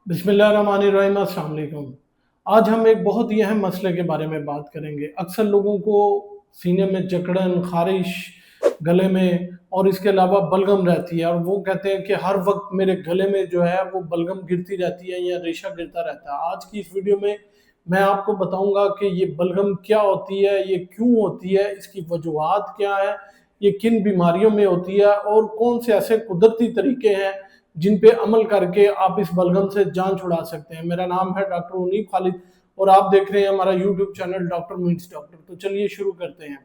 बिस्मिल्लाहिर्रहमानिर्रहीम, अस्सलाम वालेकुम। आज हम एक बहुत ही अहम मसले के बारे में बात करेंगे। अक्सर लोगों को सीने में जकड़न, ख़ारिश, गले में और इसके अलावा बलगम रहती है और वो कहते हैं कि हर वक्त मेरे गले में जो है वो बलगम गिरती रहती है या रेशा गिरता रहता है। आज की इस वीडियो में मैं आपको बताऊंगा कि ये बलगम क्या होती है, ये क्यों होती है, इसकी वजूहात क्या है, ये किन बीमारियों में होती है और कौन से ऐसे कुदरती तरीके हैं जिन पे अमल करके आप इस बलगम से जान छुड़ा सकते हैं। मेरा नाम है डॉक्टर उनीब खालिद और आप देख रहे हैं हमारा YouTube channel doctor meets doctor. तो चलिए शुरू करते हैं।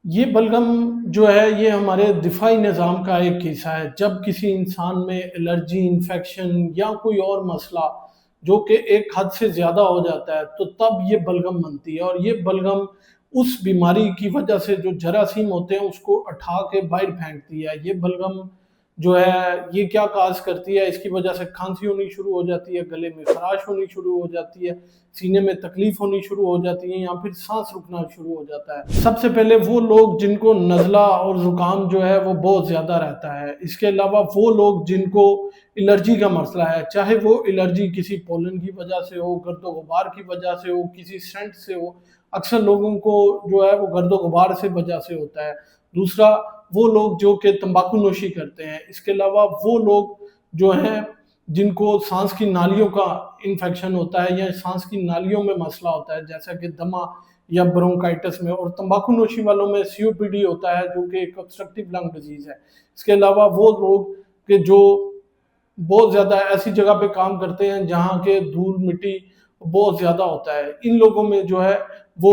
ये बलगम जो है ये हमारे दिफाई निज़ाम का एक हिस्सा है। जब किसी इंसान में एलर्जी, इन्फेक्शन या कोई और मसला जो कि एक हद से ज़्यादा हो जाता है तो तब ये बलगम बनती है और ये बलगम उस बीमारी की वजह से जो जरासीम होते हैं उसको उठा के बाहर फेंकती है। ये बलगम जो है ये क्या काज करती है, इसकी वजह से खांसी होनी शुरू हो जाती है, गले में खराश होनी शुरू हो जाती है, सीने में तकलीफ होनी शुरू हो जाती है या फिर सांस रुकना शुरू हो जाता है। सबसे पहले वो लोग जिनको नज़ला और ज़ुकाम जो है वो बहुत ज़्यादा रहता है। इसके अलावा वो लोग जिनको एलर्जी का मसला है, चाहे वो एलर्जी किसी पोलन की वजह से हो, गर्दो गुबार की वजह से हो, किसी सेंट से हो। अक्सर लोगों को जो है वो गर्दो गुबार से वजह से होता है। दूसरा, वो लोग जो कि तंबाकू नोशी करते हैं। इसके अलावा वो लोग जो हैं जिनको सांस की नालियों का इन्फेक्शन होता है या सांस की नालियों में मसला होता है, जैसा कि दमा या ब्रोंकाइटिस में। और तंबाकू नोशी वालों में सीओपीडी होता है जो कि एक ऑब्स्ट्रक्टिव लंग डिजीज है। इसके अलावा वो लोग के जो बहुत ज़्यादा ऐसी जगह पे काम करते हैं जहाँ के धूल मिट्टी बहुत ज़्यादा होता है, इन लोगों में जो है वो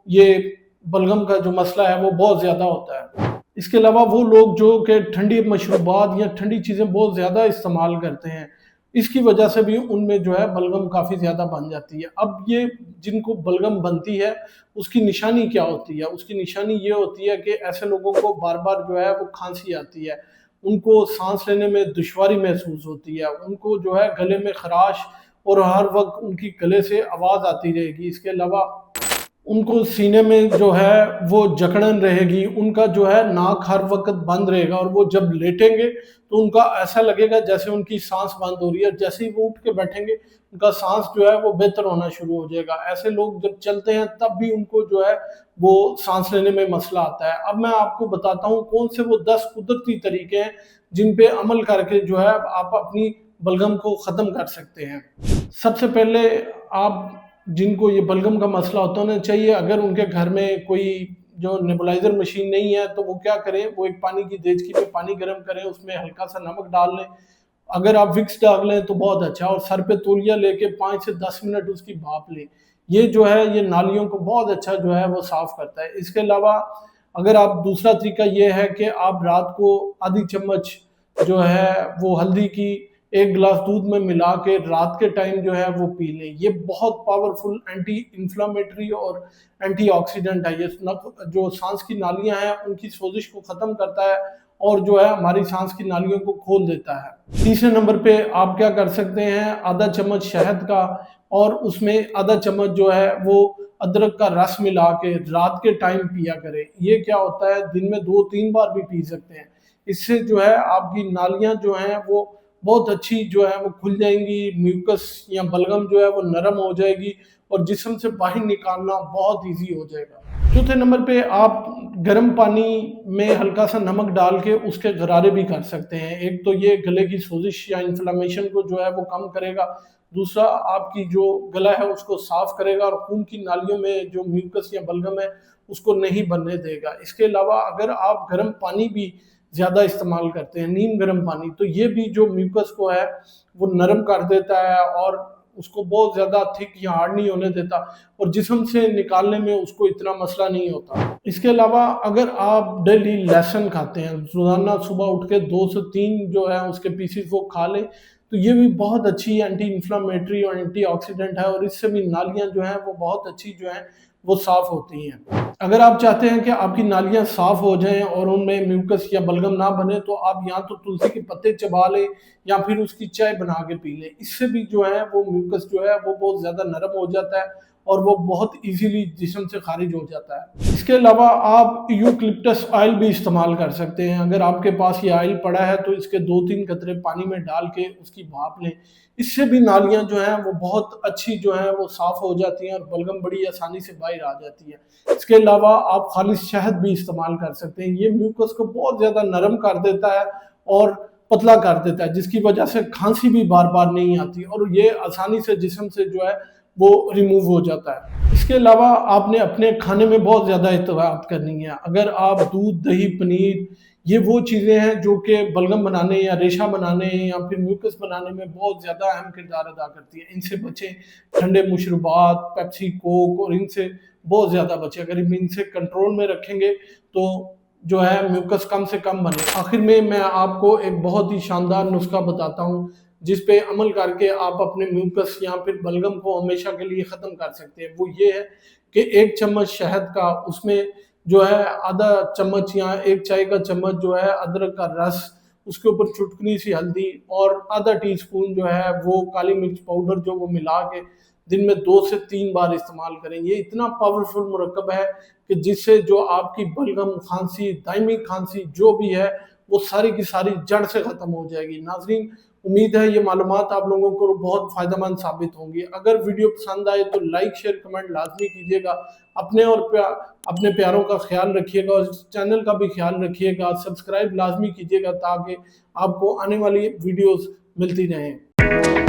ये बलगम का जो मसला है वो बहुत ज़्यादा होता है। इसके अलावा वो लोग जो कि ठंडी मशरूबात या ठंडी चीज़ें बहुत ज़्यादा इस्तेमाल करते हैं, इसकी वजह से भी उनमें जो है बलगम काफ़ी ज़्यादा बन जाती है। अब ये जिनको बलगम बनती है उसकी निशानी क्या होती है? उसकी निशानी ये होती है कि ऐसे लोगों को बार-बार जो है वो खांसी आती है, उनको साँस लेने में दुश्वारी महसूस होती है, उनको जो है गले में खराश और हर वक़्त उनकी गले से आवाज़ आती रहेगी। इसके अलावा उनको सीने में जो है वो जकड़न रहेगी, उनका जो है नाक हर वक़्त बंद रहेगा और वो जब लेटेंगे तो उनका ऐसा लगेगा जैसे उनकी साँस बंद हो रही है। जैसे ही वो उठ के बैठेंगे, उनका साँस जो है वो बेहतर होना शुरू हो जाएगा। ऐसे लोग जब चलते हैं तब भी उनको जो है वो साँस लेने में मसला आता है। अब मैं आपको बताता हूँ कौन से वो 10 कुदरती तरीके हैं जिन पे अमल करके जो है आप अपनी बलगम को ख़त्म कर सकते हैं। सबसे पहले आप जिनको ये बलगम का मसला होता है उन्हें चाहिए, अगर उनके घर में कोई जो नेबुलाइज़र मशीन नहीं है तो वो क्या करें, वो एक पानी की देचकी में पानी गर्म करें, उसमें हल्का सा नमक डाल लें। अगर आप विक्स डाल लें तो बहुत अच्छा, और सर पे तौलिया लेके 5 से 10 मिनट उसकी भाप लें। ये जो है ये नालियों को बहुत अच्छा जो है वो साफ़ करता है। इसके अलावा अगर आप दूसरा तरीका ये है कि आप रात को आधी चम्मच जो है वो हल्दी की 1 गिलास दूध में मिला के रात के टाइम जो है वो पी लें। ये बहुत पावरफुल एंटी इन्फ्लेमेटरी और एंटीऑक्सीडेंट है। ये जो सांस की नालियाँ हैं उनकी सोजिश को ख़त्म करता है और जो है हमारी सांस की नालियों को खोल देता है। तीसरे नंबर पे आप क्या कर सकते हैं, आधा चम्मच शहद का और उसमें आधा चम्मच जो है वो अदरक का रस मिला के रात के टाइम पिया करें। ये क्या होता है, दिन में 2-3 बार भी पी सकते हैं। इससे जो है आपकी नालियाँ जो हैं वो बहुत अच्छी जो है वो खुल जाएंगी, म्यूकस या बलगम जो है वो नरम हो जाएगी और जिस्म से बाहर निकालना बहुत ईजी हो जाएगा। चौथे नंबर पे आप गर्म पानी में हल्का सा नमक डाल के उसके गरारे भी कर सकते हैं। एक तो ये गले की सोजिश या इन्फ्लेमेशन को जो है वो कम करेगा, दूसरा आपकी जो गला है उसको साफ करेगा और खून की नालियों में जो म्यूकस या बलगम है उसको नहीं बनने देगा। इसके अलावा अगर आप गर्म पानी भी ज़्यादा इस्तेमाल करते हैं, नीम गर्म पानी, तो ये भी जो म्यूकस को है वो नरम कर देता है और उसको बहुत ज़्यादा थिक या हार्ड नहीं होने देता और जिस्म से निकालने में उसको इतना मसला नहीं होता। इसके अलावा अगर आप डेली लहसुन खाते हैं, रोज़ाना सुबह उठ के 2 से 3 जो है उसके पीसेस वो खा लें, तो ये भी बहुत अच्छी एंटी इन्फ्लेमेटरी और एंटीऑक्सीडेंट है और इससे भी नालियाँ जो हैं वो बहुत अच्छी जो हैं वो साफ़ होती हैं। अगर आप चाहते हैं कि आपकी नालियाँ साफ़ हो जाएँ और उनमें म्यूकस या बलगम ना बने तो आप या तो तुलसी के पत्ते चबा लें या फिर उसकी चाय बना के पी लें। इससे भी जो है वो म्यूकस जो है वो बहुत ज़्यादा नरम हो जाता है और वो बहुत इजीली जिस्म से खारिज हो जाता है। इसके अलावा आप यूकलिप्टस ऑयल भी इस्तेमाल कर सकते हैं। अगर आपके पास ये ऑयल पड़ा है तो इसके 2-3 कतरे पानी में डाल के उसकी भाप लें। इससे भी नालियां जो हैं वो बहुत अच्छी जो हैं वो साफ हो जाती हैं और बलगम बड़ी आसानी से बाहर आ जाती है। इसके अलावा आप खालिश शहद भी इस्तेमाल कर सकते हैं। ये म्यूकस को बहुत ज़्यादा नरम कर देता है और पतला कर देता है, जिसकी वजह से खांसी भी बार बार नहीं आती और ये आसानी से जिस्म से जो है वो रिमूव हो जाता है। इसके अलावा आपने अपने खाने में बहुत ज़्यादा एहतियात करनी है। अगर आप दूध, दही, पनीर, ये वो चीज़ें हैं जो कि बलगम बनाने या रेशा बनाने या फिर म्यूकस बनाने में बहुत ज़्यादा अहम किरदार अदा करती है। इनसे बचें। ठंडे मशरूबात, पेप्सी, कोक और इनसे बहुत ज़्यादा बचें। अगर इनसे कंट्रोल में रखेंगे तो जो है म्यूकस कम से कम बने। आखिर में मैं आपको एक बहुत ही शानदार नुस्खा बताता हूँ जिस पे अमल करके आप अपने म्यूकस या फिर बलगम को हमेशा के लिए ख़त्म कर सकते हैं। वो ये है कि 1 चम्मच शहद का, उसमें जो है आधा चम्मच या 1 चाय का चम्मच जो है अदरक का रस, उसके ऊपर चुटकनी सी हल्दी और आधा टीस्पून जो है वो काली मिर्च पाउडर जो वो मिला के दिन में 2 से 3 बार इस्तेमाल करें। ये इतना पावरफुल मुरक्कब है कि जिससे जो आपकी बलगम, खांसी, दायमी खांसी जो भी है वो सारी की सारी जड़ से ख़त्म हो जाएगी। नाज़रीन, उम्मीद है ये मालूमात आप लोगों को बहुत फ़ायदेमंद साबित होंगी। अगर वीडियो पसंद आए तो लाइक, शेयर, कमेंट लाजमी कीजिएगा। अपने और अपने प्यारों का ख्याल रखिएगा और चैनल का भी ख्याल रखिएगा। सब्सक्राइब लाजमी कीजिएगा ताकि आपको आने वाली वीडियोस मिलती रहें।